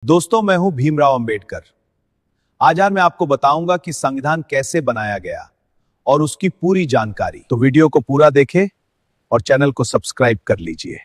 दोस्तों, मैं हूं भीमराव अंबेडकर। आज मैं आपको बताऊंगा कि संविधान कैसे बनाया गया और उसकी पूरी जानकारी। तो वीडियो को पूरा देखें और चैनल को सब्सक्राइब कर लीजिए।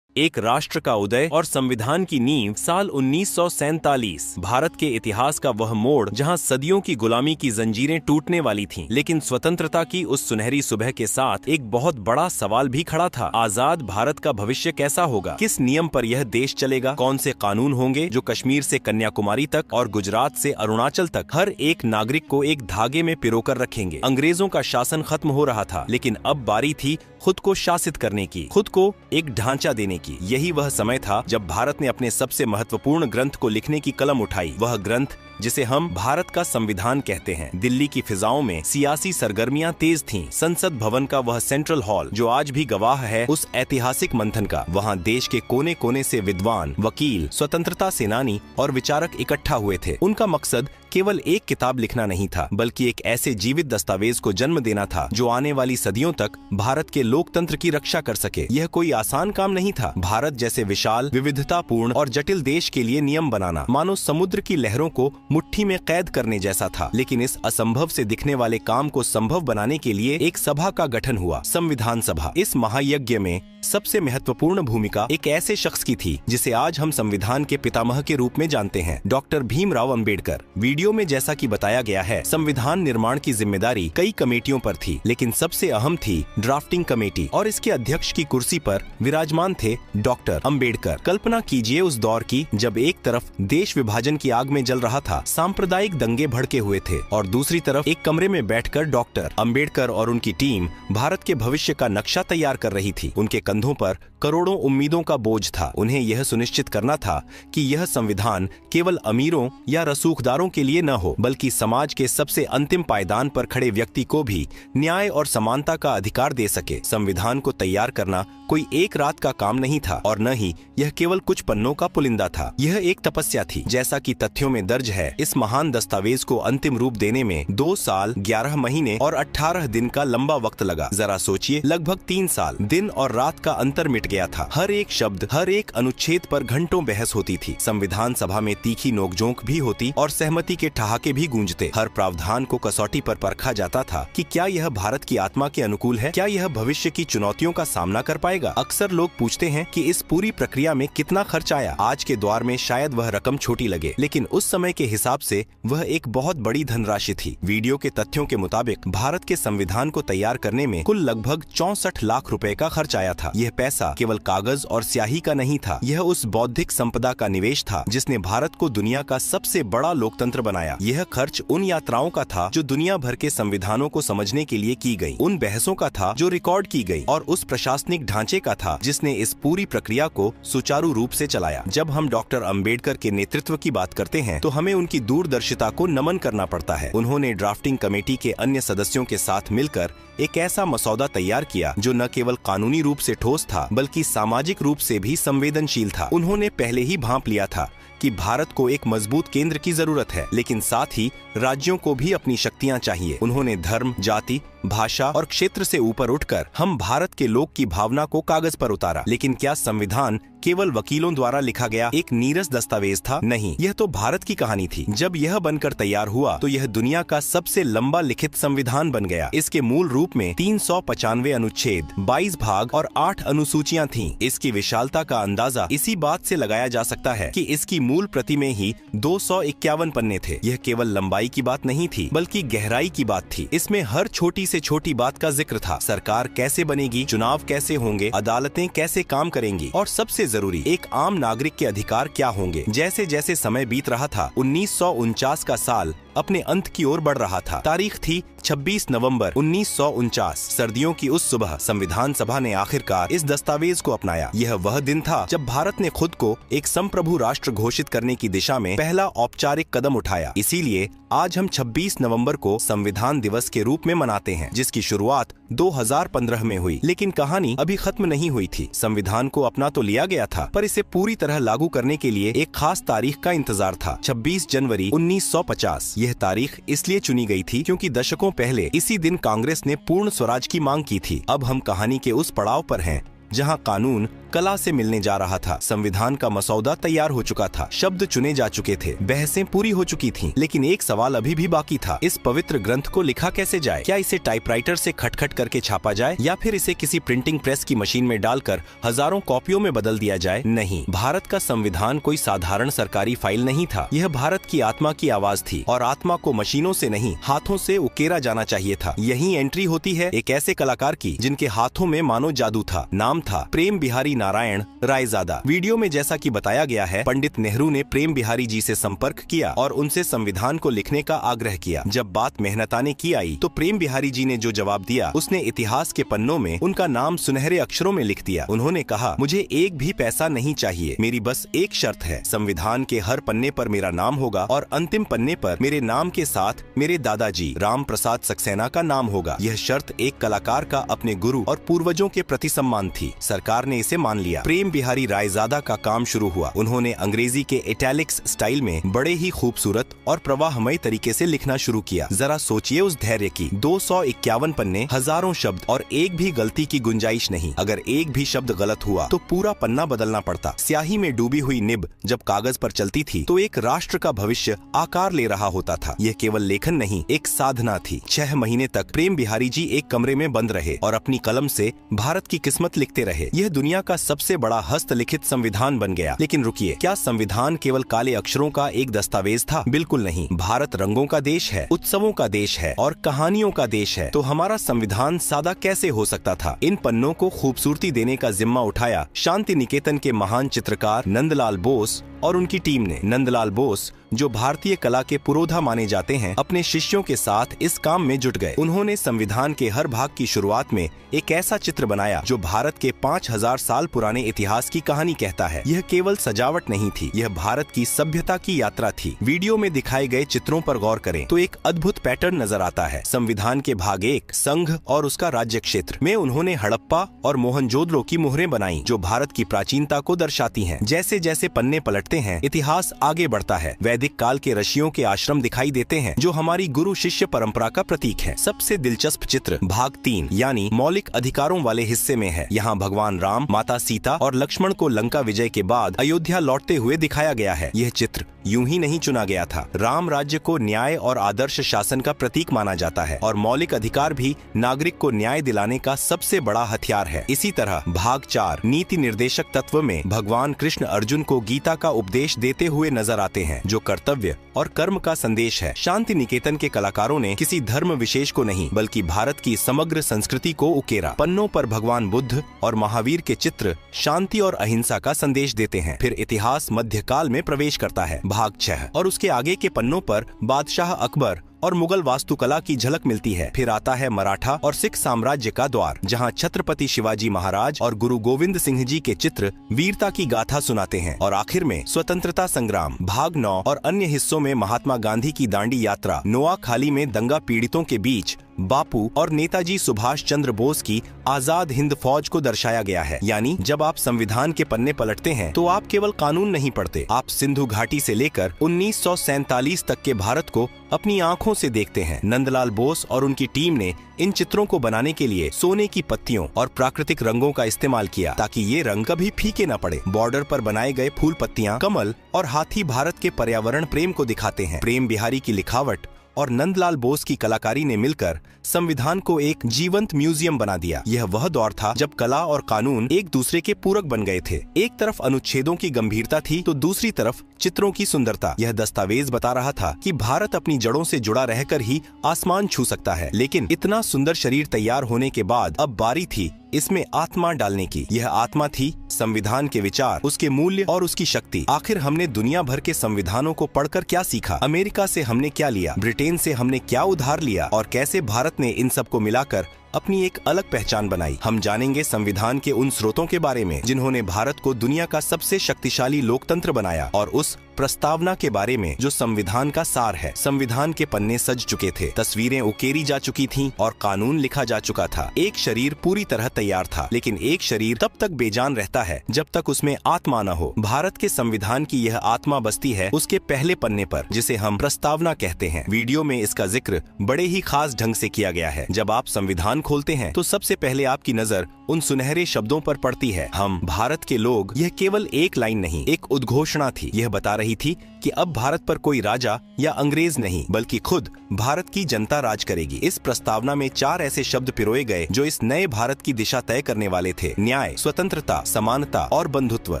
एक राष्ट्र का उदय और संविधान की नींव साल 1947। भारत के इतिहास का वह मोड़ जहां सदियों की गुलामी की जंजीरें टूटने वाली थीं, लेकिन स्वतंत्रता की उस सुनहरी सुबह के साथ एक बहुत बड़ा सवाल भी खड़ा था। आजाद भारत का भविष्य कैसा होगा? किस नियम पर यह देश चलेगा? कौन से कानून होंगे जो कश्मीर से कन्याकुमारी तक और गुजरात से अरुणाचल तक हर एक नागरिक को एक धागे में पिरोकर रखेंगे? अंग्रेजों का शासन खत्म हो रहा था, लेकिन अब बारी थी खुद को शासित करने की, खुद को एक ढांचा देने की। यही वह समय था जब भारत ने अपने सबसे महत्वपूर्ण ग्रंथ को लिखने की कलम उठाई। वह ग्रंथ जिसे हम भारत का संविधान कहते हैं। दिल्ली की फिजाओं में सियासी सरगर्मियां तेज थीं। संसद भवन का वह सेंट्रल हॉल जो आज भी गवाह है उस ऐतिहासिक मंथन का, वहां देश के कोने कोने से विद्वान, वकील, स्वतंत्रता सेनानी और विचारक इकट्ठा हुए थे। उनका मकसद केवल एक किताब लिखना नहीं था, बल्कि एक ऐसे जीवित दस्तावेज को जन्म देना था जो आने वाली सदियों तक भारत के लोकतंत्र की रक्षा कर सके। यह कोई आसान काम नहीं था। भारत जैसे विशाल, विविधतापूर्ण और जटिल देश के लिए नियम बनाना मानो समुद्र की लहरों को मुट्ठी में कैद करने जैसा था। लेकिन इस असंभव से दिखने वाले काम को संभव बनाने के लिए एक सभा का गठन हुआ, संविधान सभा। इस महायज्ञ में सबसे महत्वपूर्ण भूमिका एक ऐसे शख्स की थी जिसे आज हम संविधान के पितामह के रूप में जानते हैं, डॉक्टर भीमराव अंबेडकर। वीडियो में जैसा कि बताया गया है, संविधान निर्माण की जिम्मेदारी कई कमेटियों पर थी, लेकिन सबसे अहम थी ड्राफ्टिंग कमेटी, और इसके अध्यक्ष की कुर्सी पर विराजमान थे डॉक्टर अंबेडकर। कल्पना कीजिए उस दौर की जब एक तरफ देश विभाजन की आग में जल रहा था, सांप्रदायिक दंगे भड़के हुए थे, और दूसरी तरफ एक कमरे में बैठकर डॉक्टर अंबेडकर और उनकी टीम भारत के भविष्य का नक्शा तैयार कर रही थी। उनके कंधों पर करोड़ों उम्मीदों का बोझ था। उन्हें यह सुनिश्चित करना था कि यह संविधान केवल अमीरों या रसूखदारों के लिए न हो, बल्कि समाज के सबसे अंतिम पायदान पर खड़े व्यक्ति को भी न्याय और समानता का अधिकार दे सके। संविधान को तैयार करना कोई एक रात का काम नहीं था, और न ही यह केवल कुछ पन्नों का पुलिंदा था। यह एक तपस्या थी। जैसा कि तथ्यों में दर्ज है, इस महान दस्तावेज को अंतिम रूप देने में 2 साल 11 महीने और 18 दिन का लंबा वक्त लगा। जरा सोचिए, लगभग 3 साल। दिन और रात का अंतर मिट गया था। हर एक शब्द, हर एक अनुच्छेद पर घंटों बहस होती थी। संविधान सभा में तीखी नोकझोंक भी होती और सहमति के ठहाके भी गूंजते। हर प्रावधान को कसौटी पर परखा जाता था कि क्या यह भारत की आत्मा के अनुकूल है, क्या यह भविष्य की चुनौतियों का सामना कर पाएगा। अक्सर लोग पूछते हैं कि इस पूरी प्रक्रिया में कितना खर्च आया। आज के दौर में शायद वह रकम छोटी लगे, लेकिन उस समय के हिसाब से वह एक बहुत बड़ी धनराशि थी। वीडियो के तथ्यों के मुताबिक भारत के संविधान को तैयार करने में कुल लगभग 64 लाख रुपए का खर्च आया था। यह पैसा केवल कागज और स्याही का नहीं था, यह उस बौद्धिक संपदा का निवेश था जिसने भारत को दुनिया का सबसे बड़ा लोकतंत्र बनाया। यह खर्च उन यात्राओं का था जो दुनिया भर के संविधानों को समझने के लिए की गई, उन बहसों का था जो रिकॉर्ड की गई, और उस प्रशासनिक ढांचे का था जिसने इस पूरी प्रक्रिया को सुचारू रूप से चलाया। जब हम डॉक्टर अंबेडकर के नेतृत्व की बात करते हैं तो हमें उनकी दूरदर्शिता को नमन करना पड़ता है। उन्होंने ड्राफ्टिंग कमेटी के अन्य सदस्यों के साथ मिलकर एक ऐसा मसौदा तैयार किया जो न केवल कानूनी रूप से ठोस था, बल्कि सामाजिक रूप से भी संवेदनशील था। उन्होंने पहले ही भांप लिया था कि भारत को एक मजबूत केंद्र की जरूरत है, लेकिन साथ ही राज्यों को भी अपनी शक्तियां चाहिए। उन्होंने धर्म, जाति, भाषा और क्षेत्र से ऊपर उठकर हम भारत के लोग की भावना को कागज पर उतारा। लेकिन क्या संविधान केवल वकीलों द्वारा लिखा गया एक नीरस दस्तावेज था? नहीं, यह तो भारत की कहानी थी। जब यह बनकर तैयार हुआ तो यह दुनिया का सबसे लंबा लिखित संविधान बन गया। इसके मूल रूप में 395 अनुच्छेद, 22 भाग और 8 अनुसूचियां थीं। इसकी विशालता का अंदाजा इसी बात से लगाया जा सकता है कि इसकी मूल प्रति में ही 251 पन्ने थे। यह केवल लंबाई की बात नहीं थी, बल्कि गहराई की बात थी। इसमें हर छोटी से छोटी बात का जिक्र था। सरकार कैसे बनेगी, चुनाव कैसे होंगे, अदालतें कैसे काम करेंगी, और सबसे जरूरी, एक आम नागरिक के अधिकार क्या होंगे। जैसे जैसे समय बीत रहा था, 1949 का साल अपने अंत की ओर बढ़ रहा था। तारीख थी 26 नवंबर 1949। सर्दियों की उस सुबह संविधान सभा ने आखिरकार इस दस्तावेज को अपनाया। यह वह दिन था जब भारत ने खुद को एक संप्रभु राष्ट्र घोषित करने की दिशा में पहला औपचारिक कदम उठाया। इसीलिए आज हम 26 नवंबर को संविधान दिवस के रूप में मनाते हैं, जिसकी शुरुआत 2015 में हुई। लेकिन कहानी अभी खत्म नहीं हुई थी। संविधान को अपना तो लिया गया था, पर इसे पूरी तरह लागू करने के लिए एक खास तारीख का इंतजार था, 26 जनवरी 1950। यह तारीख इसलिए चुनी गई थी क्योंकि दशकों पहले इसी दिन कांग्रेस ने पूर्ण स्वराज की मांग की थी। अब हम कहानी के उस पड़ाव पर हैं जहां कानून कला से मिलने जा रहा था। संविधान का मसौदा तैयार हो चुका था, शब्द चुने जा चुके थे, बहसें पूरी हो चुकी थीं, लेकिन एक सवाल अभी भी बाकी था। इस पवित्र ग्रंथ को लिखा कैसे जाए? क्या इसे टाइपराइटर से खटखट करके छापा जाए या फिर इसे किसी प्रिंटिंग प्रेस की मशीन में डालकर हजारों कॉपियों में बदल दिया जाए? नहीं, भारत का संविधान कोई साधारण सरकारी फाइल नहीं था। यह भारत की आत्मा की आवाज थी और आत्मा को मशीनों से नहीं, हाथों से उकेरा जाना चाहिए था। यही एंट्री होती है एक ऐसे कलाकार की जिनके हाथों में मानो जादू था। नाम था प्रेम बिहारी नारायण रायजादा। वीडियो में जैसा कि बताया गया है, पंडित नेहरू ने प्रेम बिहारी जी से संपर्क किया और उनसे संविधान को लिखने का आग्रह किया। जब बात मेहनताने की आई तो प्रेम बिहारी जी ने जो जवाब दिया, उसने इतिहास के पन्नों में उनका नाम सुनहरे अक्षरों में लिख दिया। उन्होंने कहा, मुझे एक भी पैसा नहीं चाहिए, मेरी बस एक शर्त है, संविधान के हर पन्ने पर मेरा नाम होगा और अंतिम पन्ने पर मेरे नाम के साथ मेरे दादाजी राम प्रसाद सक्सेना का नाम होगा। यह शर्त एक कलाकार का अपने गुरु और पूर्वजों के प्रति सम्मान थी। सरकार ने इसे मान लिया। प्रेम बिहारी रायजादा का काम शुरू हुआ। उन्होंने अंग्रेजी के इटैलिक्स स्टाइल में बड़े ही खूबसूरत और प्रवाहमय तरीके से लिखना शुरू किया। जरा सोचिए उस धैर्य की। 251 पन्ने, हजारों शब्द और एक भी गलती की गुंजाइश नहीं। अगर एक भी शब्द गलत हुआ तो पूरा पन्ना बदलना पड़ता। स्याही में डूबी हुई निब जब कागज पर चलती थी तो एक राष्ट्र का भविष्य आकार ले रहा होता था। यह केवल लेखन नहीं, एक साधना थी। 6 महीने तक प्रेम बिहारी जी एक कमरे में बंद रहे और अपनी कलम से भारत की किस्मत लिखते रहे। यह दुनिया का सबसे बड़ा हस्तलिखित संविधान बन गया। लेकिन रुकिए, क्या संविधान केवल काले अक्षरों का एक दस्तावेज था? बिल्कुल नहीं। भारत रंगों का देश है, उत्सवों का देश है और कहानियों का देश है। तो हमारा संविधान सादा कैसे हो सकता था? इन पन्नों को खूबसूरती देने का जिम्मा उठाया शांति निकेतन के महान चित्रकार नंदलाल बोस और उनकी टीम ने। नंदलाल बोस, जो भारतीय कला के पुरोधा माने जाते हैं, अपने शिष्यों के साथ इस काम में जुट गए। उन्होंने संविधान के हर भाग की शुरुआत में एक ऐसा चित्र बनाया जो भारत के 5000 साल पुराने इतिहास की कहानी कहता है। यह केवल सजावट नहीं थी, यह भारत की सभ्यता की यात्रा थी। वीडियो में दिखाए गए चित्रों पर गौर करें तो एक अद्भुत पैटर्न नजर आता है। संविधान के भाग 1, संघ और उसका राज्य क्षेत्र में उन्होंने हड़प्पा और मोहनजोदड़ो की मोहरें बनाई जो भारत की प्राचीनता को दर्शाती हैं। जैसे जैसे पन्ने पलटते हैं, इतिहास आगे बढ़ता है। वैदिक काल के ऋषियों के आश्रम दिखाई देते हैं जो हमारी गुरु शिष्य परंपरा का प्रतीक है। सबसे दिलचस्प चित्र भाग 3 यानी मौलिक अधिकारों वाले हिस्से में है। यहाँ भगवान राम, माता सीता और लक्ष्मण को लंका विजय के बाद अयोध्या लौटते हुए दिखाया गया है। यह चित्र यूं ही नहीं चुना गया था। राम राज्य को न्याय और आदर्श शासन का प्रतीक माना जाता है और मौलिक अधिकार भी नागरिक को न्याय दिलाने का सबसे बड़ा हथियार है। इसी तरह भाग 4 नीति निर्देशक तत्व में भगवान कृष्ण अर्जुन को गीता का उपदेश देते हुए नजर आते हैं जो कर्तव्य और कर्म का संदेश है। शांति निकेतन के कलाकारों ने किसी धर्म विशेष को नहीं बल्कि भारत की समग्र संस्कृति को उकेरा। पन्नों पर भगवान बुद्ध और महावीर के चित्र शांति और अहिंसा का संदेश देते हैं। फिर इतिहास मध्यकाल में प्रवेश करता है। भाग 6 और उसके आगे के पन्नों पर बादशाह अकबर और मुगल वास्तुकला की झलक मिलती है। फिर आता है मराठा और सिख साम्राज्य का द्वार जहां छत्रपति शिवाजी महाराज और गुरु गोविंद सिंह जी के चित्र वीरता की गाथा सुनाते हैं। और आखिर में स्वतंत्रता संग्राम। भाग 9 और अन्य हिस्सों में महात्मा गांधी की दांडी यात्रा, नोआखाली में दंगा पीड़ितों के बीच बापू और नेताजी सुभाष चंद्र बोस की आजाद हिंद फौज को दर्शाया गया है। यानी जब आप संविधान के पन्ने पलटते हैं तो आप केवल कानून नहीं पढ़ते, आप सिंधु घाटी से लेकर 1947 तक के भारत को अपनी आंखों से देखते हैं। नंदलाल बोस और उनकी टीम ने इन चित्रों को बनाने के लिए सोने की पत्तियों और प्राकृतिक रंगों का इस्तेमाल किया ताकि ये रंग कभी फीके न पड़े। बॉर्डर पर बनाए गए फूल पत्तियां, कमल और हाथी भारत के पर्यावरण प्रेम को दिखाते हैं। प्रेम बिहारी की लिखावट और नंदलाल बोस की कलाकारी ने मिलकर संविधान को एक जीवंत म्यूजियम बना दिया। यह वह दौर था जब कला और कानून एक दूसरे के पूरक बन गए थे। एक तरफ अनुच्छेदों की गंभीरता थी तो दूसरी तरफ चित्रों की सुंदरता। यह दस्तावेज बता रहा था कि भारत अपनी जड़ों से जुड़ा रहकर ही आसमान छू सकता है। लेकिन इतना सुंदर शरीर तैयार होने के बाद अब बारी थी इसमें आत्मा डालने की। यह आत्मा थी संविधान के विचार, उसके मूल्य और उसकी शक्ति। आखिर हमने दुनिया भर के संविधानों को पढ़कर क्या सीखा? अमेरिका से हमने क्या लिया? ब्रिटेन से हमने क्या उधार लिया? और कैसे भारत ने इन सब को मिलाकर अपनी एक अलग पहचान बनाई? हम जानेंगे संविधान के उन स्रोतों के बारे में जिन्होंने भारत को दुनिया का सबसे शक्तिशाली लोकतंत्र बनाया और उस प्रस्तावना के बारे में जो संविधान का सार है। संविधान के पन्ने सज चुके थे, तस्वीरें उकेरी जा चुकी थीं और कानून लिखा जा चुका था। एक शरीर पूरी तरह तैयार था, लेकिन एक शरीर तब तक बेजान रहता है जब तक उसमें आत्मा न हो। भारत के संविधान की यह आत्मा बसती है उसके पहले पन्ने पर, जिसे हम प्रस्तावना कहते हैं। वीडियो में इसका जिक्र बड़े ही खास ढंग से किया गया है। जब आप संविधान खोलते हैं तो सबसे पहले आपकी नजर उन सुनहरे शब्दों पर पड़ती है, हम भारत के लोग। यह केवल एक लाइन नहीं, एक उद्घोषणा थी। यह बता रही थी कि अब भारत पर कोई राजा या अंग्रेज नहीं, बल्कि खुद भारत की जनता राज करेगी। इस प्रस्तावना में 4 ऐसे शब्द पिरोए गए जो इस नए भारत की दिशा तय करने वाले थे: न्याय, स्वतंत्रता, समानता और बंधुत्व।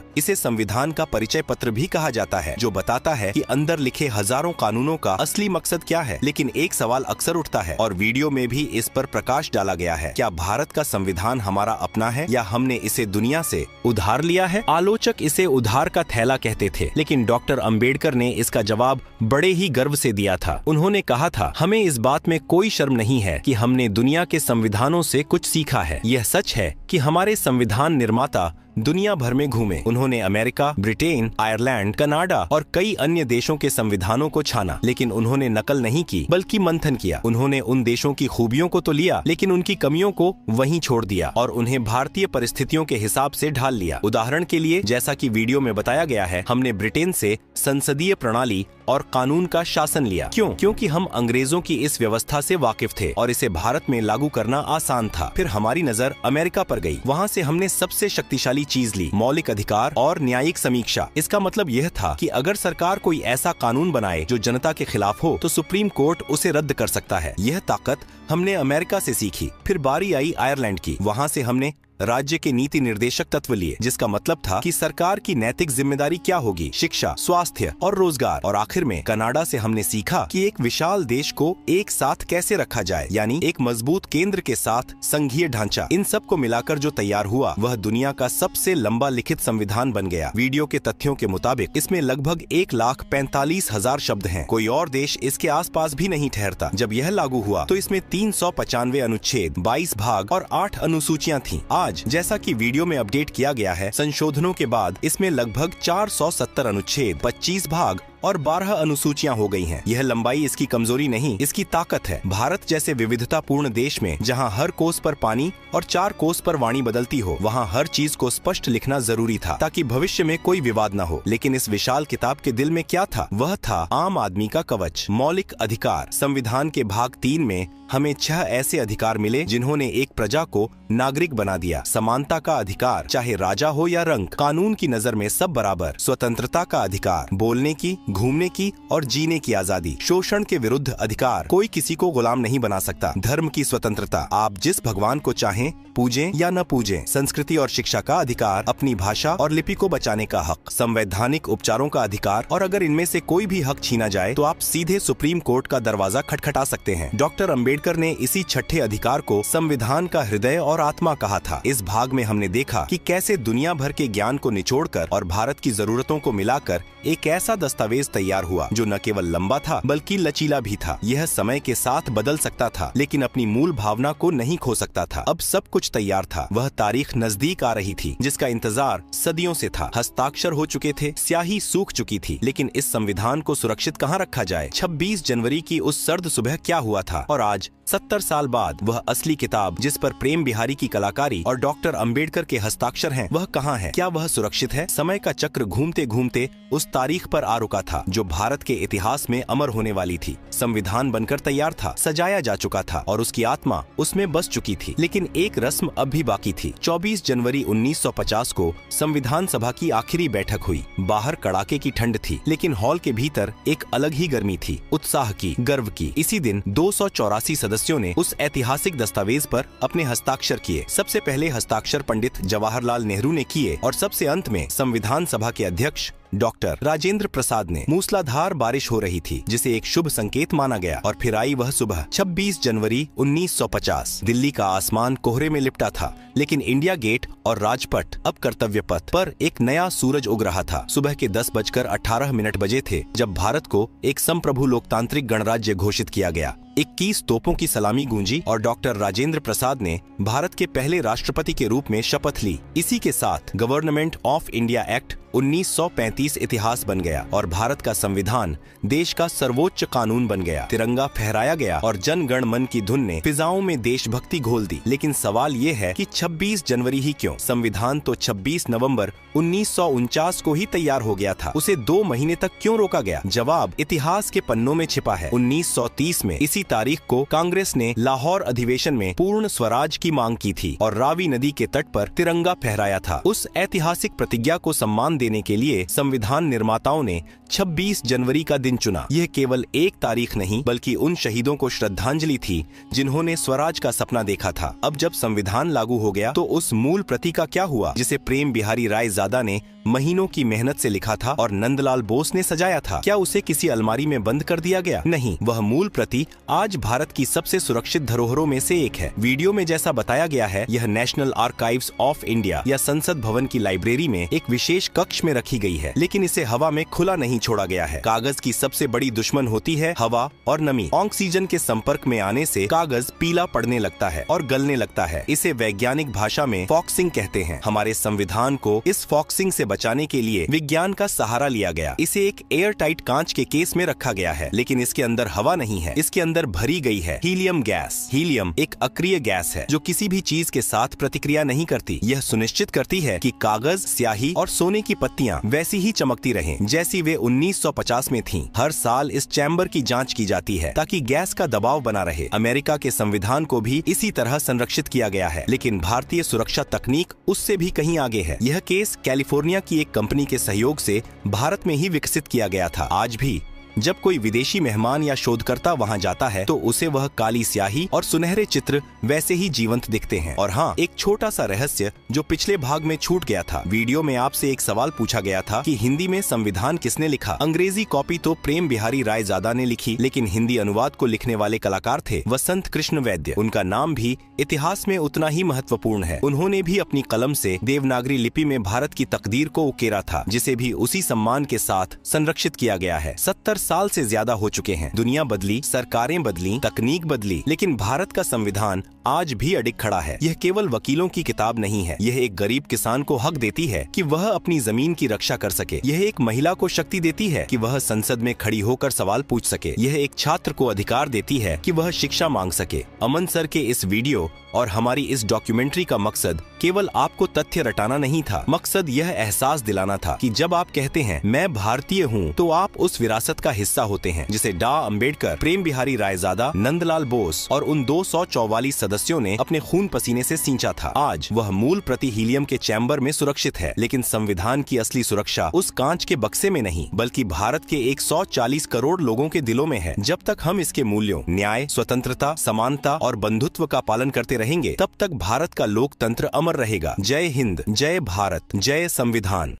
इसे संविधान का परिचय पत्र भी कहा जाता है, जो बताता है कि अंदर लिखे हजारों कानूनों का असली मकसद क्या है। लेकिन एक सवाल अक्सर उठता है और वीडियो में भी इस पर प्रकाश डाला गया है: क्या भारत का संविधान हमारा अपना है या हमने इसे दुनिया से उधार लिया है? आलोचक इसे उधार का थैला कहते थे, लेकिन डॉक्टर अंबेडकर ने इसका जवाब बड़े ही गर्व से दिया था। उन्होंने कहा था, हमें इस बात में कोई शर्म नहीं है कि हमने दुनिया के संविधानों से कुछ सीखा है। यह सच है कि हमारे संविधान निर्माता दुनिया भर में घूमे। उन्होंने अमेरिका, ब्रिटेन, आयरलैंड, कनाडा और कई अन्य देशों के संविधानों को छाना, लेकिन उन्होंने नकल नहीं की बल्कि मंथन किया। उन्होंने उन देशों की खूबियों को तो लिया, लेकिन उनकी कमियों को वहीं छोड़ दिया और उन्हें भारतीय परिस्थितियों के हिसाब से ढाल लिया। उदाहरण के लिए, जैसा कि वीडियो में बताया गया है, हमने ब्रिटेन से संसदीय प्रणाली और कानून का शासन लिया। क्यों? क्योंकि हम अंग्रेजों की इस व्यवस्था से वाकिफ थे और इसे भारत में लागू करना आसान था। फिर हमारी नजर अमेरिका पर गई। वहाँ से हमने सबसे शक्तिशाली चीज ली: मौलिक अधिकार और न्यायिक समीक्षा। इसका मतलब यह था कि अगर सरकार कोई ऐसा कानून बनाए जो जनता के खिलाफ हो, तो सुप्रीम कोर्ट उसे रद्द कर सकता है। यह ताकत हमने अमेरिका से सीखी। फिर बारी आई आयरलैंड की। वहाँ से हमने राज्य के नीति निर्देशक तत्व लिए, जिसका मतलब था कि सरकार की नैतिक जिम्मेदारी क्या होगी: शिक्षा, स्वास्थ्य और रोजगार। और आखिर में कनाडा से हमने सीखा कि एक विशाल देश को एक साथ कैसे रखा जाए, यानी एक मजबूत केंद्र के साथ संघीय ढांचा। इन सब को मिलाकर जो तैयार हुआ, वह दुनिया का सबसे लंबा लिखित संविधान बन गया। वीडियो के तथ्यों के मुताबिक इसमें लगभग 1,45,000 शब्द हैं। कोई और देश इसके आसपास भी नहीं ठहरता। जब यह लागू हुआ तो इसमें 395 अनुच्छेद, 22 भाग और 8 अनुसूचियां थीं। आज जैसा कि वीडियो में अपडेट किया गया है, संशोधनों के बाद इसमें लगभग 470 अनुच्छेद, 25 भाग और 12 अनुसूचियां हो गई हैं। यह लंबाई इसकी कमजोरी नहीं, इसकी ताकत है। भारत जैसे विविधतापूर्ण देश में, जहां हर कोस पर पानी और 4 कोस पर वाणी बदलती हो, वहां हर चीज को स्पष्ट लिखना जरूरी था ताकि भविष्य में कोई विवाद न हो। लेकिन इस विशाल किताब के दिल में क्या था? वह था आम आदमी का कवच, मौलिक अधिकार। संविधान के भाग 3 में हमें 6 ऐसे अधिकार मिले जिन्होंने एक प्रजा को नागरिक बना दिया। समानता का अधिकार, चाहे राजा हो या रंक, कानून की नजर में सब बराबर। स्वतंत्रता का अधिकार, बोलने की, घूमने की और जीने की आजादी। शोषण के विरुद्ध अधिकार, कोई किसी को गुलाम नहीं बना सकता। धर्म की स्वतंत्रता, आप जिस भगवान को चाहें पूजें या न पूजें। संस्कृति और शिक्षा का अधिकार, अपनी भाषा और लिपि को बचाने का हक। संवैधानिक उपचारों का अधिकार, और अगर इनमें से कोई भी हक छीना जाए तो आप सीधे सुप्रीम कोर्ट का दरवाजा खटखटा सकते हैं। डॉक्टर अंबेडकर ने इसी छठे अधिकार को संविधान का हृदय और आत्मा कहा था। इस भाग में हमने देखा कि कैसे दुनिया भर के ज्ञान को निचोड़कर और भारत की जरूरतों को मिलाकर एक ऐसा दस्तावेज तैयार हुआ जो न केवल लंबा था बल्कि लचीला भी था। यह समय के साथ बदल सकता था, लेकिन अपनी मूल भावना को नहीं खो सकता था। अब सब कुछ तैयार था। वह तारीख नजदीक आ रही थी जिसका इंतजार सदियों से था। हस्ताक्षर हो चुके थे, स्याही सूख चुकी थी, लेकिन इस संविधान को सुरक्षित कहाँ रखा जाए? 26 जनवरी की उस सर्द सुबह क्या हुआ था? और आज 70 साल बाद वह असली किताब जिस पर प्रेम बिहारी की कलाकारी और डॉक्टर अंबेडकर के हस्ताक्षर हैं, वह कहाँ है? क्या वह सुरक्षित है? समय का चक्र घूमते घूमते उस तारीख पर आ रुका था जो भारत के इतिहास में अमर होने वाली थी। संविधान बनकर तैयार था, सजाया जा चुका था और उसकी आत्मा उसमें बस चुकी थी, लेकिन एक रस्म अब भी बाकी थी। 24 जनवरी 1950 को संविधान सभा की आखिरी बैठक हुई। बाहर कड़ाके की ठंड थी, लेकिन हॉल के भीतर एक अलग ही गर्मी थी, उत्साह की, गर्व की। इसी दिन 284 सदस्यों ने उस ऐतिहासिक दस्तावेज पर अपने हस्ताक्षर किए। सबसे पहले हस्ताक्षर पंडित जवाहरलाल नेहरू ने किए और सबसे अंत में संविधान सभा के अध्यक्ष डॉक्टर राजेंद्र प्रसाद ने। मूसलाधार बारिश हो रही थी जिसे एक शुभ संकेत माना गया। और फिर आई वह सुबह, 26 जनवरी 1950। दिल्ली का आसमान कोहरे में लिपटा था, लेकिन इंडिया गेट और राजपथ, अब कर्तव्य पथ पर, एक नया सूरज उग रहा था। सुबह के 10:18 बजे थे जब भारत को एक संप्रभु लोकतांत्रिक गणराज्य घोषित किया गया। 21 तोपों की सलामी गूंजी और डॉक्टर राजेंद्र प्रसाद ने भारत के पहले राष्ट्रपति के रूप में शपथ ली। इसी के साथ गवर्नमेंट ऑफ इंडिया एक्ट 1935 इतिहास बन गया और भारत का संविधान देश का सर्वोच्च कानून बन गया। तिरंगा फहराया गया और जन गण मन की धुन ने फिजाओं में देशभक्ति घोल दी। लेकिन सवाल ये है कि 26 जनवरी ही क्यों? संविधान तो 26 नवंबर 1949 को ही तैयार हो गया था। उसे 2 महीने तक क्यों रोका गया? जवाब इतिहास के पन्नों में छिपा है। 1930 में इसी तारीख को कांग्रेस ने लाहौर अधिवेशन में पूर्ण स्वराज की मांग की थी और रावी नदी के तट पर तिरंगा फहराया था। उस ऐतिहासिक प्रतिज्ञा को सम्मान देने के लिए संविधान निर्माताओं ने 26 जनवरी का दिन चुना। यह केवल एक तारीख नहीं बल्कि उन शहीदों को श्रद्धांजलि थी जिन्होंने स्वराज का सपना देखा था। अब जब संविधान लागू हो गया तो उस मूल प्रति का क्या हुआ जिसे प्रेम बिहारी रायजादा ने महीनों की मेहनत से लिखा था और नंदलाल बोस ने सजाया था? क्या उसे किसी अलमारी में बंद कर दिया गया? नहीं, वह मूल प्रति आज भारत की सबसे सुरक्षित धरोहरों में से एक है। वीडियो में जैसा बताया गया है, यह नेशनल आर्काइव्स ऑफ इंडिया या संसद भवन की लाइब्रेरी में एक विशेष कक्ष में रखी गई है, लेकिन इसे हवा में खुला नहीं छोड़ा गया है। कागज की सबसे बड़ी दुश्मन होती है हवा और नमी। ऑक्सीजन के संपर्क में आने से कागज पीला पड़ने लगता है और गलने लगता है। इसे वैज्ञानिक भाषा में फॉक्सिंग कहते हैं। हमारे संविधान को इस फॉक्सिंग से बचाने के लिए विज्ञान का सहारा लिया गया। इसे एक एयर टाइट कांच के केस में रखा गया है, लेकिन इसके अंदर हवा नहीं है। इसके अंदर भरी गई है हीलियम गैस। हीलियम एक अक्रिय गैस है जो किसी भी चीज के साथ प्रतिक्रिया नहीं करती। यह सुनिश्चित करती है कि कागज, स्याही और सोने की पत्तियां वैसी ही चमकती रहें जैसी वे 1950 में थीं। हर साल इस चैम्बर की जांच की जाती है ताकि गैस का दबाव बना रहे। अमेरिका के संविधान को भी इसी तरह संरक्षित किया गया है, लेकिन भारतीय सुरक्षा तकनीक उससे भी कहीं आगे है। यह केस कैलिफोर्निया की एक कंपनी के सहयोग से भारत में ही विकसित किया गया था। आज भी जब कोई विदेशी मेहमान या शोधकर्ता वहां जाता है तो उसे वह काली स्याही और सुनहरे चित्र वैसे ही जीवंत दिखते हैं। और हाँ, एक छोटा सा रहस्य जो पिछले भाग में छूट गया था। वीडियो में आपसे एक सवाल पूछा गया था कि हिंदी में संविधान किसने लिखा? अंग्रेजी कॉपी तो प्रेम बिहारी रायजादा ने लिखी, लेकिन हिंदी अनुवाद को लिखने वाले कलाकार थे वसंत कृष्ण वैद्य। उनका नाम भी इतिहास में उतना ही महत्वपूर्ण है। उन्होंने भी अपनी कलम से देवनागरी लिपि में भारत की तकदीर को उकेरा था, जिसे भी उसी सम्मान के साथ संरक्षित किया गया है। 70 साल से ज्यादा हो चुके हैं। दुनिया बदली, सरकारें बदली, तकनीक बदली, लेकिन भारत का संविधान आज भी अडिग खड़ा है। यह केवल वकीलों की किताब नहीं है। यह एक गरीब किसान को हक देती है कि वह अपनी जमीन की रक्षा कर सके। यह एक महिला को शक्ति देती है कि वह संसद में खड़ी होकर सवाल पूछ सके। यह एक छात्र को अधिकार देती है कि वह शिक्षा मांग सके। अमन सर के इस वीडियो और हमारी इस डॉक्यूमेंट्री का मकसद केवल आपको तथ्य रटाना नहीं था। मकसद यह एहसास दिलाना था कि जब आप कहते हैं मैं भारतीय हूँ, तो आप उस विरासत का हिस्सा होते हैं जिसे डॉ. अंबेडकर, प्रेम बिहारी रायजादा, नंदलाल बोस और उन 244 सदस्यों ने अपने खून पसीने से सींचा था। आज वह मूल प्रति हीलियम के चैम्बर में सुरक्षित है, लेकिन संविधान की असली सुरक्षा उस कांच के बक्से में नहीं बल्कि भारत के 140 करोड़ लोगों के दिलों में है। जब तक हम इसके मूल्यों, न्याय, स्वतंत्रता, समानता और बंधुत्व का पालन करते रहेंगे, तब तक भारत का लोकतंत्र अमर रहेगा। जय हिंद, जय भारत, जय संविधान।